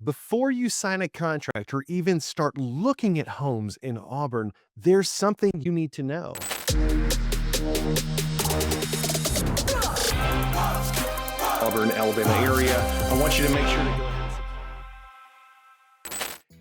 Before you sign a contract or even start looking at homes in Auburn, there's something you need to know. Auburn, Alabama area. I want you to make sure to go ahead.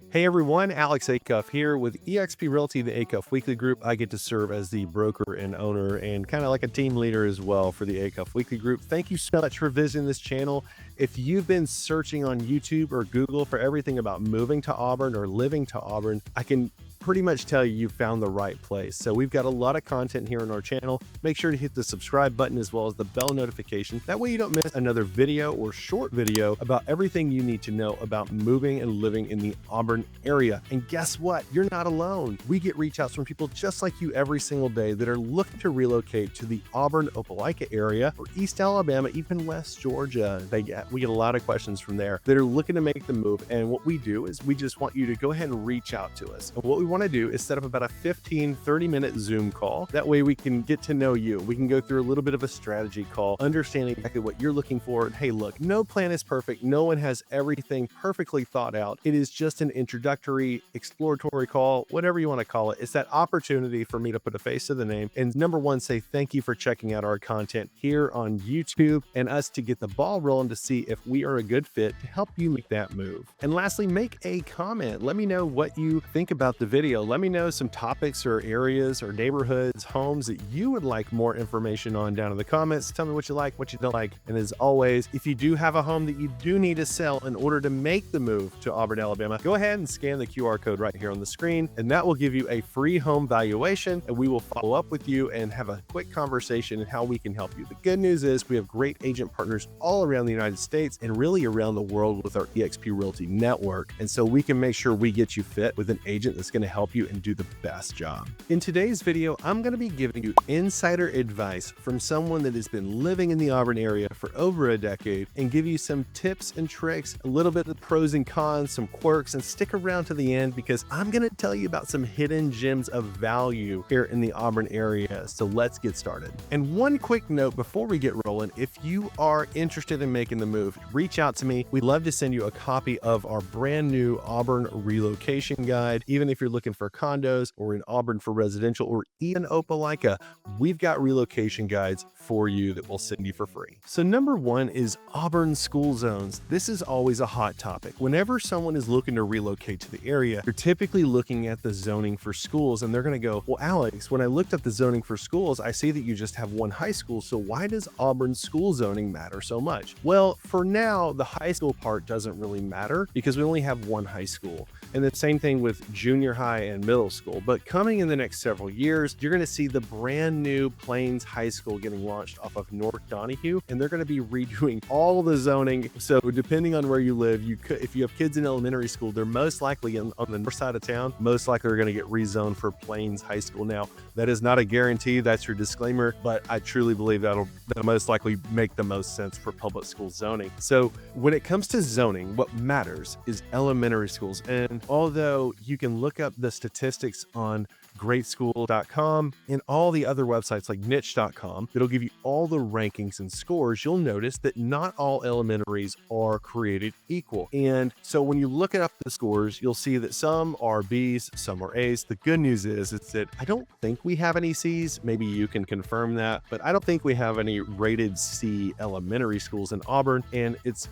Hey everyone, Alex Acuff here with eXp Realty, the Acuff Weekly Group. I get to serve as the broker and owner and kind of like a team leader as well for the Acuff Weekly Group. Thank you so much for visiting this channel. If you've been searching on YouTube or Google for everything about moving to Auburn or living to Auburn, I can pretty much tell you found the right place. So we've got a lot of content here on our channel. Make sure to hit the subscribe button as well as the bell notification. That way you don't miss another video or short video about everything you need to know about moving and living in the Auburn area. And guess what? You're not alone. We get reach outs from people just like you every single day that are looking to relocate to the Auburn, Opelika area or East Alabama, even West Georgia. We get a lot of questions from there that are looking to make the move. And what we do is we just want you to go ahead and reach out to us. And what we want to do is set up about a 15-30 minute Zoom call. That way we can get to know you. We can go through a little bit of a strategy call, understanding exactly what you're looking for. And hey, look, no plan is perfect. No one has everything perfectly thought out. It is just an introductory, exploratory call, whatever you want to call it. It's that opportunity for me to put a face to the name. And number one, say thank you for checking out our content here on YouTube and us to get the ball rolling to see if we are a good fit to help you make that move. And lastly, make a comment. Let me know what you think about the video. Let me know some topics or areas or neighborhoods, homes that you would like more information on down in the comments. Tell me what you like, what you don't like. And as always, if you do have a home that you do need to sell in order to make the move to Auburn, Alabama, go ahead and scan the QR code right here on the screen, and that will give you a free home valuation, and we will follow up with you and have a quick conversation on how we can help you. The good news is we have great agent partners all around the United States and really around the world with our eXp Realty network. And so we can make sure we get you fit with an agent that's going to help you and do the best job. In today's video, I'm going to be giving you insider advice from someone that has been living in the Auburn area for over a decade and give you some tips and tricks, a little bit of pros and cons, some quirks, and stick around to the end because I'm going to tell you about some hidden gems of value here in the Auburn area. So let's get started. And one quick note before we get rolling, if you are interested in making the move, reach out to me. We'd love to send you a copy of our brand new Auburn relocation guide. Even if you're looking for condos or in Auburn for residential or even Opelika, we've got relocation guides for you that we'll send you for free. So number one is Auburn school zones. This is always a hot topic. Whenever someone is looking to relocate to the area, they're typically looking at the zoning for schools and they're going to go, well, Alex, when I looked up the zoning for schools, I see that you just have one high school. So why does Auburn school zoning matter so much? Well, for now, the high school part doesn't really matter because we only have one high school. And the same thing with junior high and middle school. But coming in the next several years, you're going to see the brand new Plains High School getting launched off of North Donahue, and they're going to be redoing all the zoning. So depending on where you live, you could, if you have kids in elementary school, they're most likely on the north side of town, most likely are going to get rezoned for Plains High School. Now, that is not a guarantee. That's your disclaimer, but I truly believe that'll most likely make the most sense for public school zoning. So when it comes to zoning, what matters is elementary schools. And although you can look up the statistics on greatschool.com and all the other websites like niche.com that'll give you all the rankings and scores, you'll notice that not all elementaries are created equal. And so when you look up the scores, you'll see that some are B's, some are A's. The good news is that I don't think we have any C's. Maybe you can confirm that, but I don't think we have any rated C elementary schools in Auburn, and it's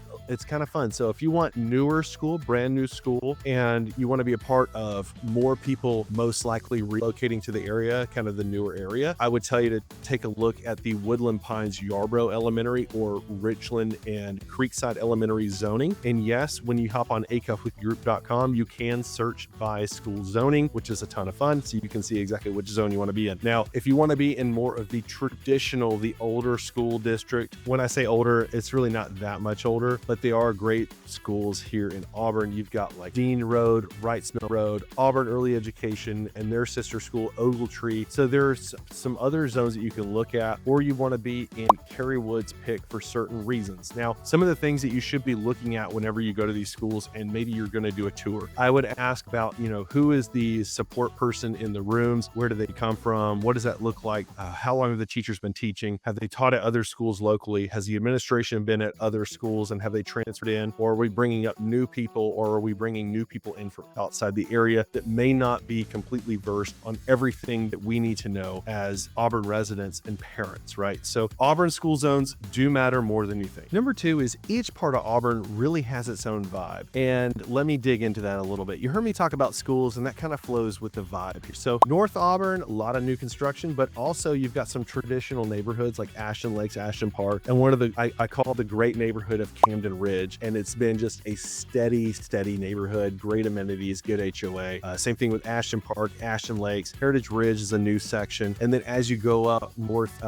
kind of fun. So if you want newer school, brand new school, and you want to be a part of more people most likely relocating to the area, kind of the newer area, I would tell you to take a look at the Woodland Pines Yarborough Elementary or Richland and Creekside Elementary zoning. And yes, when you hop on acuffweekgroup.com, you can search by school zoning, which is a ton of fun. So you can see exactly which zone you want to be in. Now, if you want to be in more of the traditional, the older school district, when I say older, it's really not that much older, but they are great schools here in Auburn. You've got like Dean Road, Wrights Mill Road, Auburn Early Education, and their system sister school, Ogletree. So there's some other zones that you can look at, or you want to be in Kerry Wood's pick for certain reasons. Now, some of the things that you should be looking at whenever you go to these schools, and maybe you're going to do a tour, I would ask about, who is the support person in the rooms? Where do they come from? What does that look like? How long have the teachers been teaching? Have they taught at other schools locally? Has the administration been at other schools, and have they transferred in? Or are we bringing up new people, or are we bringing new people in from outside the area that may not be completely versed on everything that we need to know as Auburn residents and parents, right? So Auburn school zones do matter more than you think. Number two is each part of Auburn really has its own vibe. And let me dig into that a little bit. You heard me talk about schools, and that kind of flows with the vibe here. So North Auburn, a lot of new construction, but also you've got some traditional neighborhoods like Ashton Lakes, Ashton Park, and one of the, I call the great neighborhood of Camden Ridge. And it's been just a steady neighborhood, great amenities, good HOA. Same thing with Ashton Park, Ashton Lakes. Heritage Ridge is a new section. And then as you go up North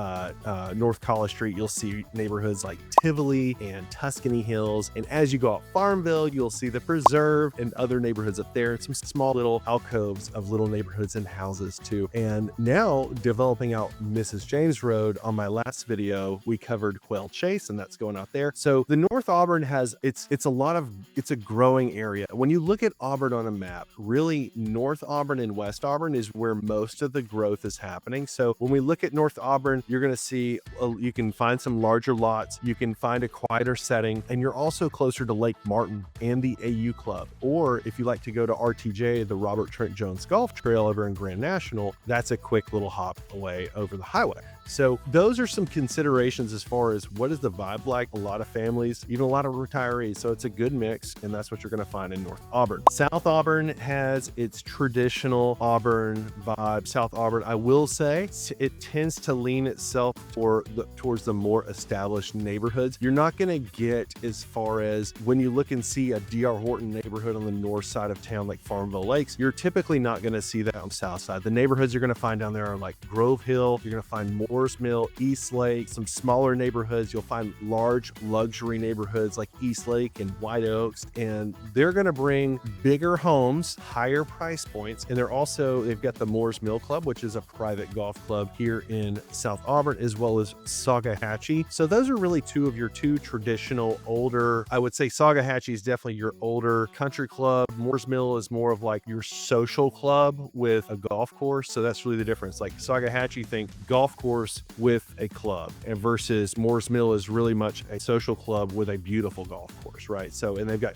College Street, you'll see neighborhoods like Tivoli and Tuscany Hills. And as you go up Farmville, you'll see the Preserve and other neighborhoods up there, and some small little alcoves of little neighborhoods and houses too. And now developing out Mrs. James Road, on my last video, we covered Quail Chase, and that's going out there. So the North Auburn has, it's a growing area. When you look at Auburn on a map, really North Auburn and West Auburn is where most of the growth is happening. So when we look at North Auburn, you're going to see, you can find some larger lots, you can find a quieter setting, and you're also closer to Lake Martin and the AU Club. Or if you like to go to RTJ, the Robert Trent Jones Golf Trail over in Grand National, that's a quick little hop away over the highway. So those are some considerations as far as what is the vibe like. A lot of families, even a lot of retirees. So it's a good mix, and that's what you're going to find in North Auburn. South Auburn has its traditional Auburn vibe. South Auburn, I will say, it tends to lean itself towards the more established neighborhoods. You're not going to get as far as when you look and see a D.R. Horton neighborhood on the north side of town like Farmville Lakes. You're typically not going to see that on the south side. The neighborhoods you're going to find down there are like Grove Hill. You're going to find Morris Mill, East Lake, some smaller neighborhoods. You'll find large luxury neighborhoods like East Lake and White Oaks, and they're going to bring bigger homes, higher price points. And they've got the Moores Mill Club, which is a private golf club here in South Auburn, as well as Saugahatchee. So those are really two of your traditional older, I would say Saugahatchee is definitely your older country club. Moores Mill is more of like your social club with a golf course. So that's really the difference. Like Saugahatchee, think golf course with a club, and versus Moores Mill is really much a social club with a beautiful golf course, right? So, and they've got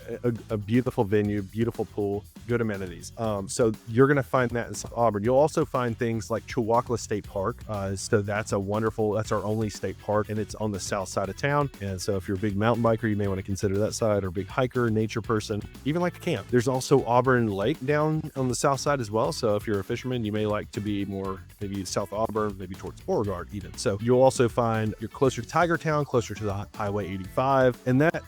a beautiful venue, beautiful pool, good amenities. So you're going to find that in South Auburn. You'll also find things like Chewacla State Park. So that's our only state park, and it's on the south side of town. And so if you're a big mountain biker, you may want to consider that side, or a big hiker, nature person, even like to camp. There's also Auburn Lake down on the south side as well. So if you're a fisherman, you may like to be more maybe South Auburn, maybe towards Beauregard even. So you'll also find you're closer to Tigertown, closer to the Highway 85, and that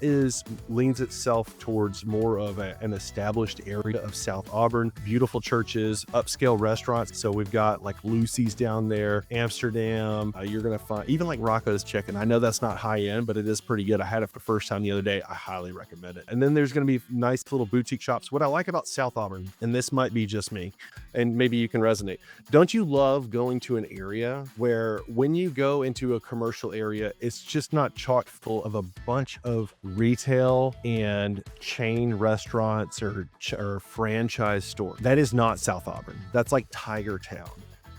leans itself towards more of an established area of South Auburn. Beautiful churches, upscale restaurants. So we've got like Lucy's down there, Amsterdam. You're gonna find even like Rocco's Chicken. I know that's not high end, but it is pretty good. I had it for the first time the other day. I highly recommend it. And then there's gonna be nice little boutique shops. What I like about South Auburn, and this might be just me, and maybe you can resonate. Don't you love going to an area where when you go into a commercial area, it's just not chock full of a bunch of retail and chain restaurants or franchise stores? That is not South Auburn. That's like Tigertown,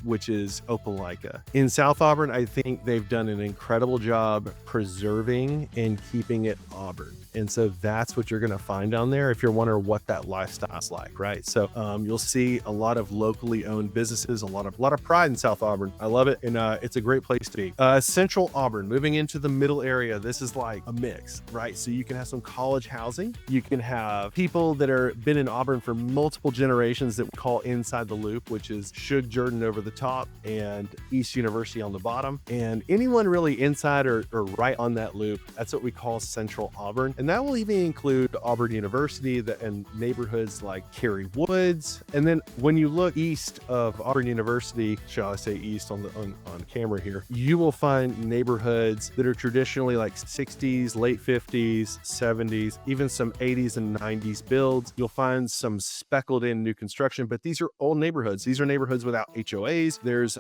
which is Opelika. In South Auburn, I think they've done an incredible job preserving and keeping it Auburn. And so that's what you're going to find down there if you're wondering what that lifestyle is like, right? So you'll see a lot of locally owned businesses, a lot of pride in South Auburn. I love it, and it's a great place to be. Central Auburn, moving into the middle area, this is like a mix, right? So you can have some college housing. You can have people that are been in Auburn for multiple generations that we call inside the loop, which is Shug Jordan over the top and East University on the bottom. And anyone really inside or right on that loop, that's what we call Central Auburn. And that will even include Auburn University and neighborhoods like Cary Woods. And then when you look east of Auburn University, shall I say east on camera here, you will find neighborhoods that are traditionally like 60s, late 50s, 70s, even some 80s and 90s builds. You'll find some speckled in new construction, but these are old neighborhoods. These are neighborhoods without HOAs. There's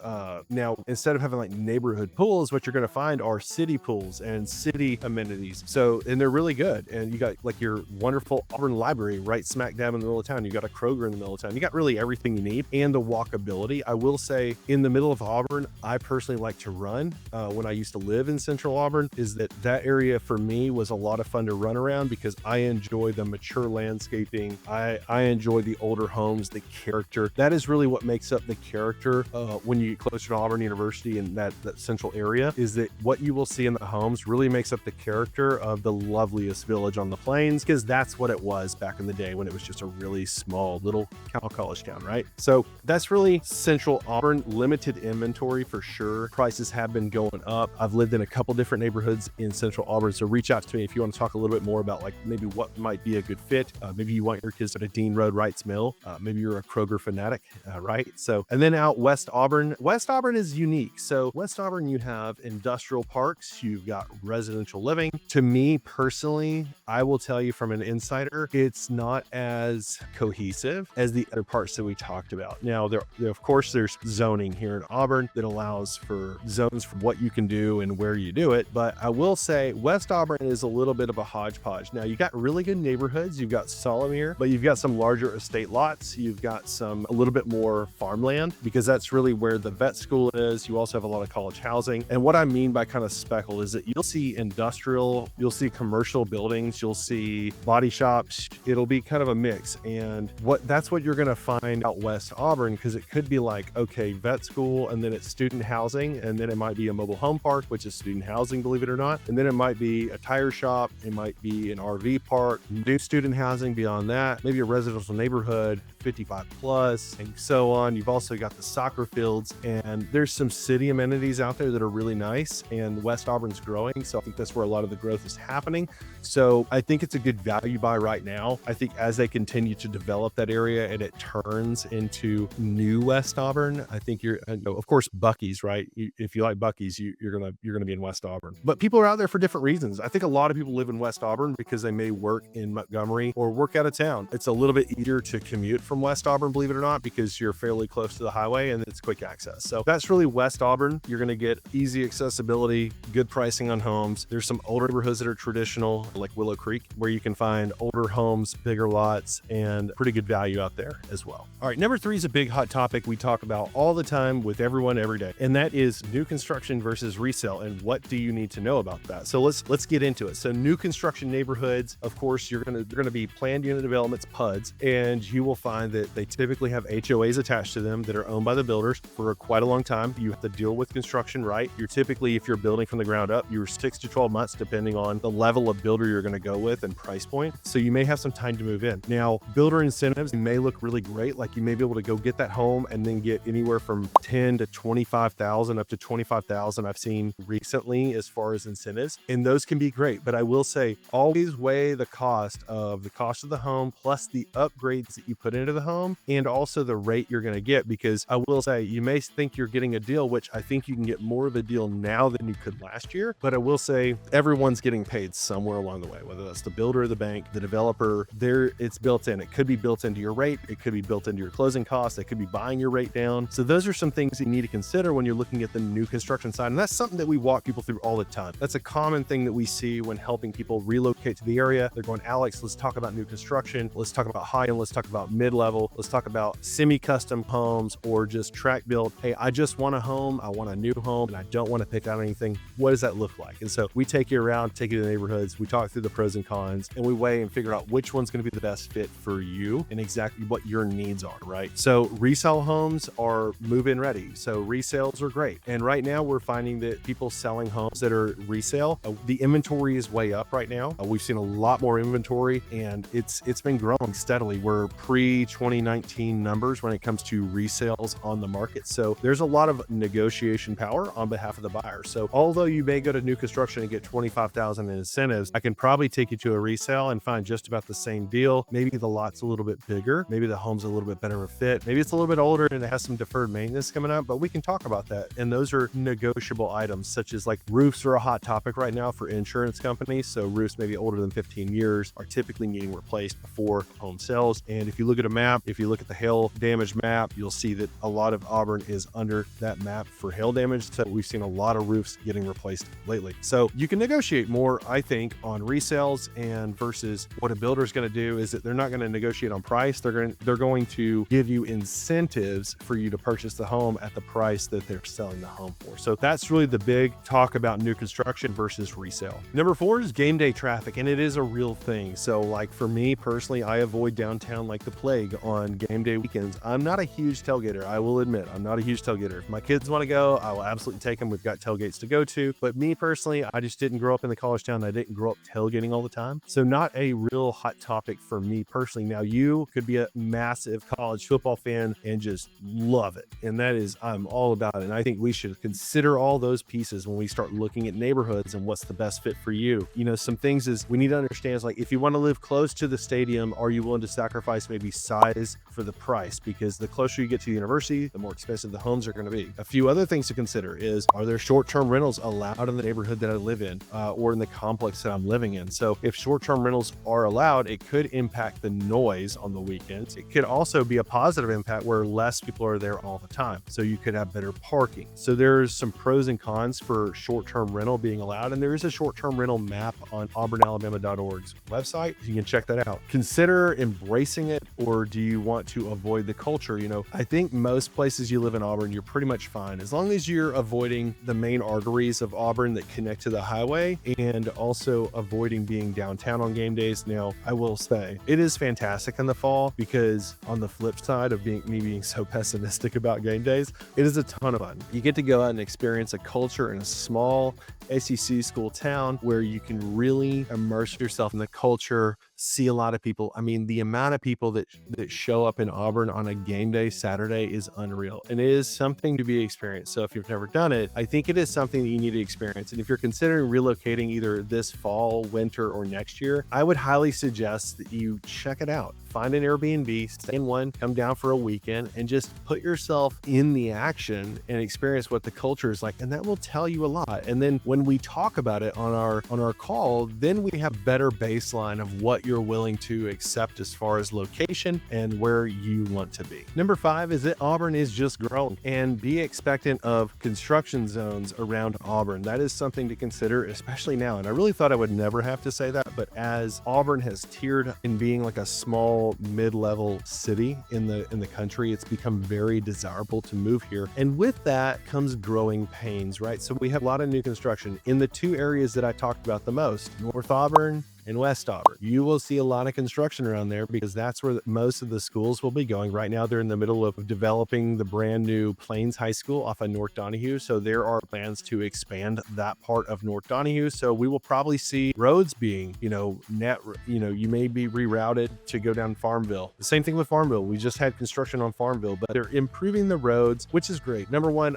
now, instead of having like neighborhood pools, what you're going to find are city pools and city amenities. So, and they're really good. And you got like your wonderful Auburn Library right smack dab in the middle of town. You got a Kroger in the middle of town. You got really everything you need, and the walkability. I will say, in the middle of Auburn, I personally like to run. When I used to live in Central Auburn, is that area for me was a lot of fun to run around because I enjoy the mature landscaping. I enjoy the older homes, the character. That is really what makes up the character when you get closer to Auburn University and that central area, is that what you will see in the homes really makes up the character of the loveliest village on the plains, because that's what it was back in the day when it was just a really small little college town, right? So that's really Central Auburn. Limited inventory for sure. Prices have been going up. I've lived in a couple different neighborhoods in Central Auburn, so reach out to me if you want to talk a little bit more about like maybe what might be a good fit. Maybe you want your kids at a Dean Road Wrights Mill. Maybe you're a Kroger fanatic, right? So, and then out West Auburn. West Auburn is unique. So West Auburn, you have industrial parks, you've got residential living. To me personally, I will tell you from an insider, it's not as cohesive as the other parts that we talked about. Now, there of course, there's zoning here in Auburn that allows for zones for what you can do and where you do it. But I will say West Auburn is a little bit of a hodgepodge. Now, you got really good neighborhoods. You've got Solomere, but you've got some larger estate lots. You've got a little bit more farmland, because that's really where the vet school is. You also have a lot of college housing. And what I mean by kind of speckled is that you'll see industrial, you'll see commercial buildings, you'll see body shops. It'll be kind of a mix. And that's what you're going to find out West Auburn, because it could be like, okay, vet school, and then it's student housing, and then it might be a mobile home park, which is student housing, believe it or not. And then it might be a tire shop. It might be an RV park, new student housing beyond that, maybe a residential neighborhood, 55 plus, and so on. You've also got the soccer fields, and there's some city amenities out there that are really nice, and West Auburn's growing. So I think that's where a lot of the growth is happening. So I think it's a good value buy right now. I think as they continue to develop that area and it turns into new West Auburn, I think of course, Buc-ee's, right? If you like Buc-ee's, you're gonna be in West Auburn. But people are out there for different reasons. I think a lot of people live in West Auburn because they may work in Montgomery or work out of town. It's a little bit easier to commute from West Auburn, believe it or not, because you're fairly close to the highway and it's quick access. So that's really West Auburn. You're gonna get easy accessibility, good pricing on homes. There's some older neighborhoods that are traditional, like Willow Creek, where you can find older homes, bigger lots, and pretty good value out there as well. All right, number 3 is a big hot topic we talk about all the time with everyone every day, and that is new construction versus resale, and what do you need to know about that? So let's get into it. So new construction neighborhoods, of course, they're gonna be planned unit developments, PUDs, and you will find that they typically have HOAs attached to them that are owned by the builders for quite a long time. You have to deal with construction, right? You're typically, if you're building from the ground up, you're 6 to 12 months, depending on the level of builder you're going to go with and price point. So you may have some time to move in. Now, builder incentives may look really great. Like you may be able to go get that home and then get anywhere from 10 to 25,000 up to 25,000 I've seen recently as far as incentives. And those can be great. But I will say, always weigh the cost of the home plus the upgrades that you put into the home and also the rate you're going to get. Because I will say, you may think you're getting a deal, which I think you can get more of a deal now than you could last year. But I will say, everyone's getting paid somewhere along the way, whether that's the builder, the bank, the developer. It's built in. It could be built into your rate. It could be built into your closing costs. They could be buying your rate down. So those are some things you need to consider when you're looking at the new construction side. And that's something that we walk people through all the time. That's a common thing that we see when helping people relocate to the area. They're going, Alex, let's talk about new construction. Let's talk about high end. Let's talk about mid-level. Let's talk about semi-custom homes or just track build. Hey, I just want a home. I want a new home and I don't want to pick out anything. What does that look like? And so we take you around, take you to the neighborhoods. We talk through the pros and cons and we weigh and figure out which one's going to be the best fit for you and exactly what your needs are, right? So resale homes are move-in ready. So resales are great. And right now we're finding that people selling homes that are resale, the inventory is way up right now. We've seen a lot more inventory and it's been growing steadily. We're pre-2019 numbers when it comes to resales on the market. So there's a lot of negotiation power on behalf of the buyer. So although you may go to new construction and get 25,000 in incentives, I can can probably take you to a resale and find just about the same deal. Maybe the lot's a little bit bigger. Maybe the home's a little bit better of a fit. Maybe it's a little bit older and it has some deferred maintenance coming up, but we can talk about that. And those are negotiable items, such as like roofs are a hot topic right now for insurance companies. So roofs maybe older than 15 years are typically needing replaced before home sells. And if you look at a map, if you look at the hail damage map, you'll see that a lot of Auburn is under that map for hail damage. So we've seen a lot of roofs getting replaced lately. So you can negotiate more, I think, on resales, and versus what a builder is going to do is that they're not going to negotiate on price. They're going to give you incentives for you to purchase the home at the price that they're selling the home for. So that's really the big talk about new construction versus resale. Number 4 is game day traffic, and it is a real thing. So like for me personally, I avoid downtown like the plague on game day weekends. I'm not a huge tailgater. I will admit, I'm not a huge tailgater. If my kids want to go, I will absolutely take them. We've got tailgates to go to. But me personally, I just didn't grow up in the college town. I didn't grow up tailgating all the time. So not a real hot topic for me personally. Now you could be a massive college football fan and just love it. And that is, I'm all about it. And I think we should consider all those pieces when we start looking at neighborhoods and what's the best fit for you. You know, some things is we need to understand is like, if you want to live close to the stadium, are you willing to sacrifice maybe size for the price? Because the closer you get to the university, the more expensive the homes are going to be. A few other things to consider is, are there short-term rentals allowed in the neighborhood that I live in or in the complex that I'm living in? So if short-term rentals are allowed, it could impact the noise on the weekends. It could also be a positive impact where less people are there all the time. So you could have better parking. So there's some pros and cons for short-term rental being allowed. And there is a short-term rental map on auburnalabama.org's website. You can check that out. Consider embracing it, or do you want to avoid the culture? You know, I think most places you live in Auburn, you're pretty much fine as long as you're avoiding the main arteries of Auburn that connect to the highway, and also avoiding being downtown on game days. Now, I will say it is fantastic in the fall, because on the flip side of me being so pessimistic about game days, it is a ton of fun. You get to go out and experience a culture in a small ACC school town where you can really immerse yourself in the culture, see a lot of people. I mean, the amount of people that show up in Auburn on a game day Saturday is unreal, and it is something to be experienced. So if you've never done it, I think it is something that you need to experience. And if you're considering relocating either this fall, winter, or next year, I would highly suggest that you check it out. Find an Airbnb, stay in one, come down for a weekend, and just put yourself in the action and experience what the culture is like. And that will tell you a lot. And then when we talk about it on our call, then we have better baseline of what you're willing to accept as far as location and where you want to be. Number 5 is that Auburn is just growing, and be expectant of construction zones around Auburn. That is something to consider, especially now. And I really thought I would never have to say that, but as Auburn has tiered in being like a small mid-level city in the country, it's become very desirable to move here. And with that comes growing pains, right? So we have a lot of new construction in the 2 areas that I talked about the most, North Auburn in West Auburn. You will see a lot of construction around there because that's where most of the schools will be going. Right now, they're in the middle of developing the brand new Plains High School off of North Donahue. So there are plans to expand that part of North Donahue. So we will probably see roads being, you may be rerouted to go down Farmville. The same thing with Farmville. We just had construction on Farmville, but they're improving the roads, which is great. Number 1,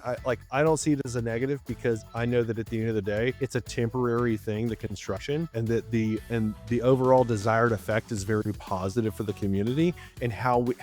I don't see it as a negative, because I know that at the end of the day, it's a temporary thing, the construction, and that the overall desired effect is very positive for the community and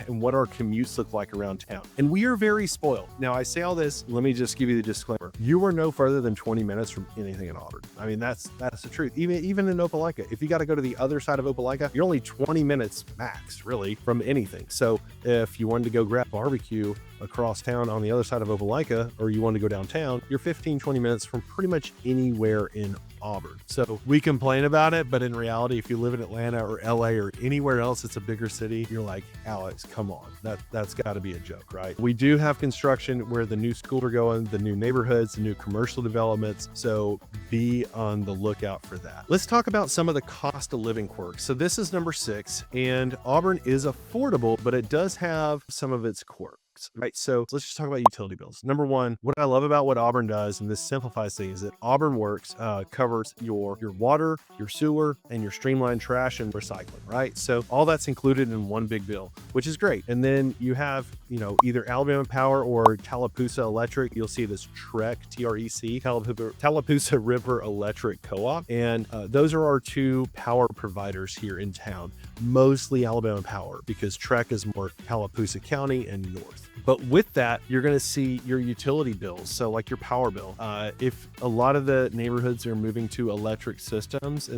what our commutes look like around town. And we are very spoiled. Now, I say all this, let me just give you the disclaimer. You are no further than 20 minutes from anything in Auburn. I mean, that's the truth. Even in Opelika, if you got to go to the other side of Opelika, you're only 20 minutes max, really, from anything. So if you wanted to go grab barbecue across town on the other side of Opelika, or you want to go downtown, you're 15-20 minutes from pretty much anywhere in Auburn. So we complain about it, but in reality, if you live in Atlanta or LA or anywhere else it's a bigger city, you're like, Alex, come on, that's got to be a joke, right? We do have construction where the new schools are going, the new neighborhoods, the new commercial developments, so be on the lookout for that. Let's talk about some of the cost of living quirks. So this is number 6, and Auburn is affordable, but it does have some of its quirks. products, right? So let's just talk about utility bills. Number one, what I love about what Auburn does, and this simplifies things, is that Auburn Works covers your water, your sewer, and your streamlined trash and recycling, right? So all that's included in one big bill, which is great. And then you have, either Alabama Power or Tallapoosa Electric. You'll see this TREC, TREC, Tallapoosa River Electric Co-op. And those are our two power providers here in town, mostly Alabama Power, because TREC is more Tallapoosa County and north. But with that, you're going to see your utility bills. So like your power bill, if a lot of the neighborhoods are moving to electric systems,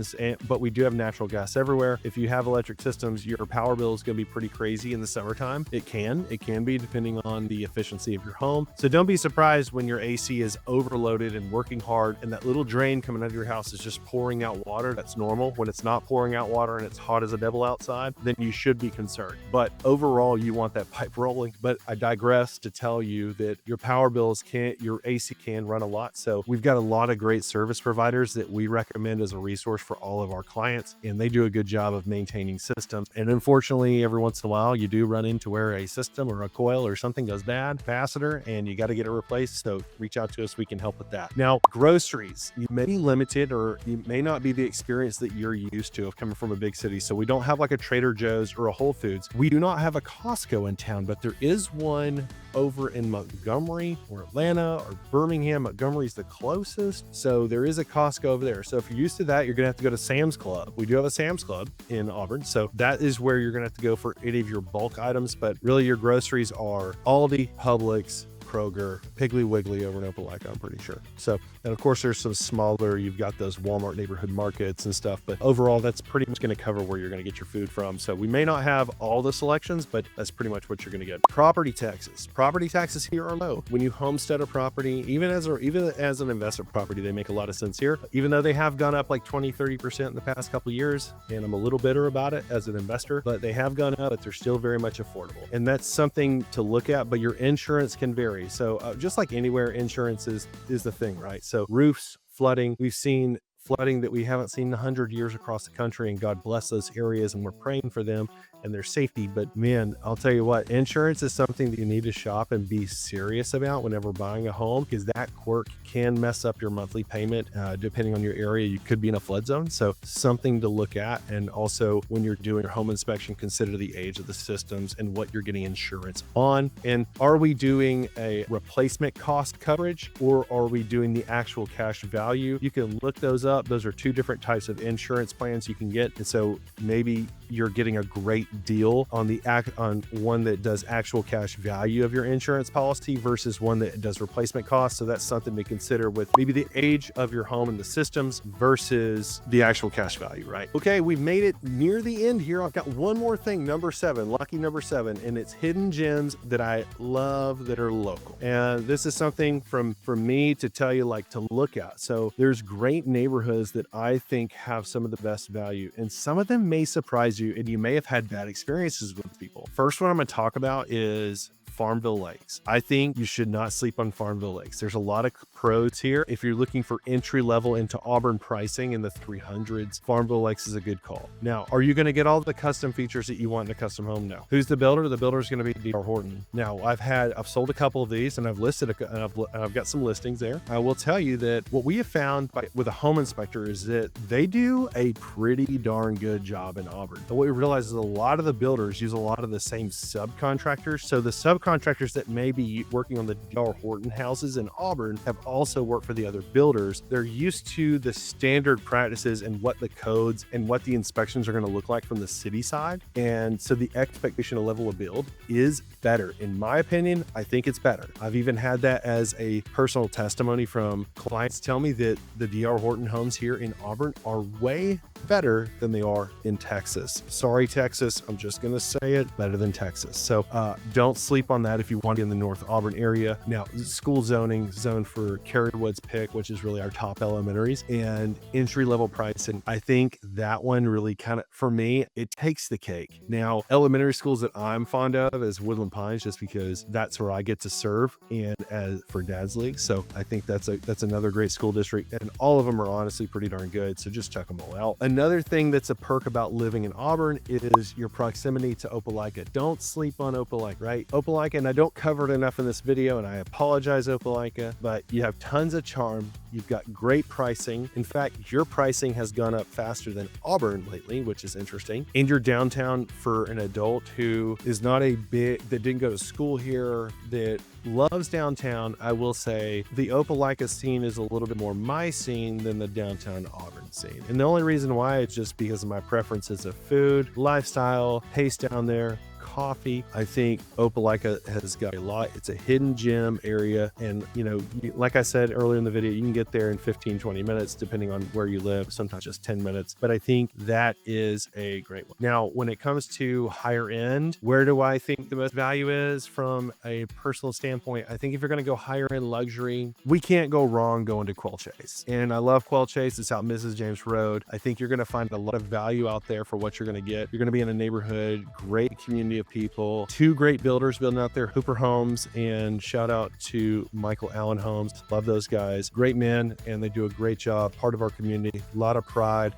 but we do have natural gas everywhere. If you have electric systems, your power bill is going to be pretty crazy in the summertime. It can be depending on the efficiency of your home. So don't be surprised when your AC is overloaded and working hard and that little drain coming out of your house is just pouring out water. That's normal. When it's not pouring out water and it's hot as a devil outside, then you should be concerned. But overall, you want that pipe rolling. But I digress to tell you that your power bills your AC can run a lot. So we've got a lot of great service providers that we recommend as a resource for all of our clients, and they do a good job of maintaining systems. And unfortunately, every once in a while, you do run into where a system or a coil or something goes bad, capacitor, and you got to get it replaced. So reach out to us. We can help with that. Now, groceries, you may be limited, or you may not be the experience that you're used to of coming from a big city. So we don't have like a Trader Joe's or a Whole Foods. We do not have a Costco in town, but there is one over in Montgomery or Atlanta or Birmingham. Montgomery's the closest. So there is a Costco over there. So if you're used to that, you're going to have to go to Sam's Club. We do have a Sam's Club in Auburn. So that is where you're going to have to go for any of your bulk items. But really your groceries are Aldi, Publix, Kroger, Piggly Wiggly over in Opelika, I'm pretty sure. So, and of course there's some smaller, you've got those Walmart neighborhood markets and stuff, but overall that's pretty much going to cover where you're going to get your food from. So we may not have all the selections, but that's pretty much what you're going to get. Property taxes here are low. When you homestead a property, even as an investment property, they make a lot of sense here, even though they have gone up like 20-30% in the past couple of years. And I'm a little bitter about it as an investor, but they have gone up, but they're still very much affordable. And that's something to look at, but your insurance can vary. So just like anywhere, insurance is the thing, right? So roofs, flooding, we've seen flooding that we haven't seen in 100 years across the country, and God bless those areas, and we're praying for them and their safety. But man, I'll tell you what, insurance is something that you need to shop and be serious about whenever buying a home, because that quirk can mess up your monthly payment. Depending on your area, you could be in a flood zone. So something to look at. And also when you're doing your home inspection, consider the age of the systems and what you're getting insurance on. And are we doing a replacement cost coverage, or are we doing the actual cash value? You can look those up. Those are two different types of insurance plans you can get. And so maybe you're getting a great deal on one that does actual cash value of your insurance policy versus one that does replacement costs. So that's something to consider with maybe the age of your home and the systems versus the actual cash value, right? Okay, we've made it near the end here. I've got one more thing, number 7, lucky number 7, and it's hidden gems that I love that are local. And this is something from me to tell you, like, to look at. So there's great neighborhoods that I think have some of the best value, and some of them may surprise you, and you may have had bad experiences with people. First one I'm going to talk about is Farmville Lakes. I think you should not sleep on Farmville Lakes. There's a lot of pros here. If you're looking for entry level into Auburn pricing in the 300s, Farmville Lakes is a good call. Now, are you going to get all the custom features that you want in a custom home? No. Who's the builder? The builder is going to be D.R. Horton. Now, I've sold a couple of these, and I've listed I've got some listings there. I will tell you that what we have found with a home inspector is that they do a pretty darn good job in Auburn. And what we realize is a lot of the builders use a lot of the same subcontractors. So the subcontractors that may be working on the D.R. Horton houses in Auburn have also worked for the other builders. They're used to the standard practices and what the codes and what the inspections are going to look like from the city side. And so the expectation level of build is better. In my opinion, I think it's better. I've even had that as a personal testimony from clients tell me that the D.R. Horton homes here in Auburn are way better than they are in Texas. Sorry, Texas. I'm just going to say it, better than Texas. So don't sleep on that if you want to be in the North Auburn area. Now, school zone for Carrywood's pick, which is really our top elementaries, and entry-level pricing. I think that one really kind of, for me, it takes the cake. Now, elementary schools that I'm fond of is Woodland Pines, just because that's where I get to serve and as for Dad's League. So I think that's another great school district, and all of them are honestly pretty darn good. So just check them all out. Another thing that's a perk about living in Auburn is your proximity to Opelika. Don't sleep on Opelika, right? Opelika, and I don't cover it enough in this video, and I apologize, Opelika, but you have tons of charm. You've got great pricing. In fact, your pricing has gone up faster than Auburn lately, which is interesting. And you're downtown for an adult who is not that didn't go to school here, that loves downtown. I will say the Opelika scene is a little bit more my scene than the downtown Auburn scene. And the only reason why is just because of my preferences of food, lifestyle, taste down there, coffee. I think Opelika has got a lot. It's a hidden gem area. And, you know, like I said earlier in the video, you can get there in 15, 20 minutes, depending on where you live, sometimes just 10 minutes. But I think that is a great one. Now, when it comes to higher end, where do I think the most value is from a personal standpoint? I think if you're going to go higher end luxury, we can't go wrong going to Quail Chase. And I love Quail Chase. It's out Mrs. James Road. I think you're going to find a lot of value out there for what you're going to get. You're going to be in a neighborhood, great community of people, two great builders building out there, Hooper Homes, and shout out to Michael Allen Homes. Love those guys. Great men, and they do a great job. Part of our community, a lot of pride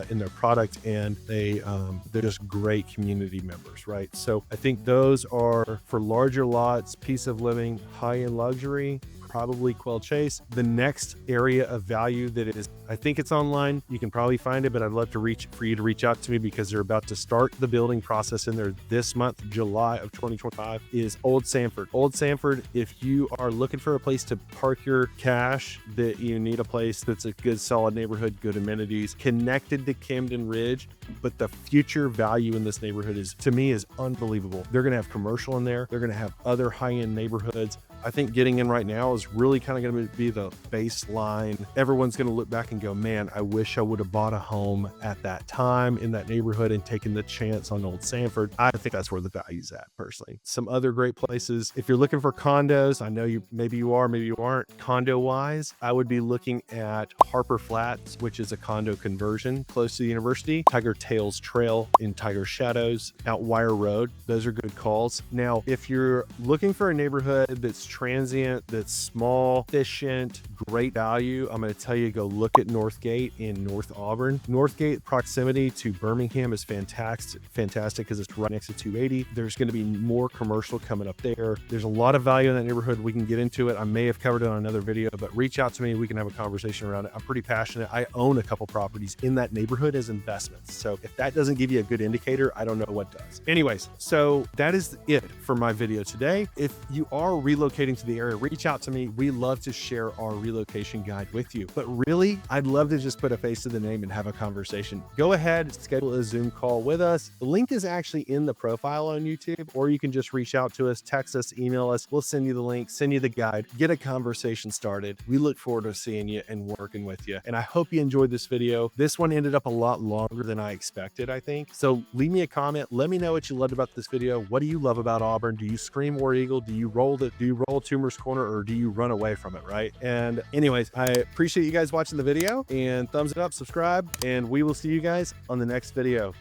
in their product, and they're just great community members, right? So I think those are for larger lots, piece of living, high-end luxury, probably Quail Chase. The next area of value that is, I think it's online. You can probably find it, but I'd love for you to reach out to me because they're about to start the building process in there this month, July of 2025, is Old Sanford. Old Sanford, if you are looking for a place to park your cash, that you need a place that's a good, solid neighborhood, good amenities, connected to Camden Ridge, but the future value in this neighborhood is, to me, is unbelievable. They're going to have commercial in there. They're going to have other high-end neighborhoods. I think getting in right now is really kind of going to be the baseline. Everyone's going to look back and go, man, I wish I would have bought a home at that time in that neighborhood and taken the chance on Old Sanford. I think that's where the value's at, personally. Some other great places. If you're looking for condos, I know maybe you are, maybe you aren't. Condo wise, I would be looking at Harper Flats, which is a condo conversion close to the university. Tiger Tails Trail in Tiger Shadows, out Wire Road. Those are good calls. Now, if you're looking for a neighborhood that's transient, that's small, efficient, great value, I'm going to tell you, go look at Northgate in North Auburn. Northgate proximity to Birmingham is fantastic because it's right next to 280. There's going to be more commercial coming up there. There's a lot of value in that neighborhood. We can get into it. I may have covered it on another video, but reach out to me. We can have a conversation around it. I'm pretty passionate. I own a couple properties in that neighborhood as investments. So if that doesn't give you a good indicator, I don't know what does. Anyways, so that is it for my video today. If you are relocating to the area, reach out to me. We love to share our relocation guide with you. But really, I'd love to just put a face to the name and have a conversation. Go ahead, schedule a Zoom call with us. The link is actually in the profile on YouTube, or you can just reach out to us, text us, email us. We'll send you the link, send you the guide, get a conversation started. We look forward to seeing you and working with you. And I hope you enjoyed this video. This one ended up a lot longer than I expected, I think. So leave me a comment. Let me know what you loved about this video. What do you love about Auburn? Do you scream War Eagle? Do you roll Toomer's Corner, or do you run away from it, right? And anyways, I appreciate you guys watching the video, and thumbs it up, subscribe, and we will see you guys on the next video.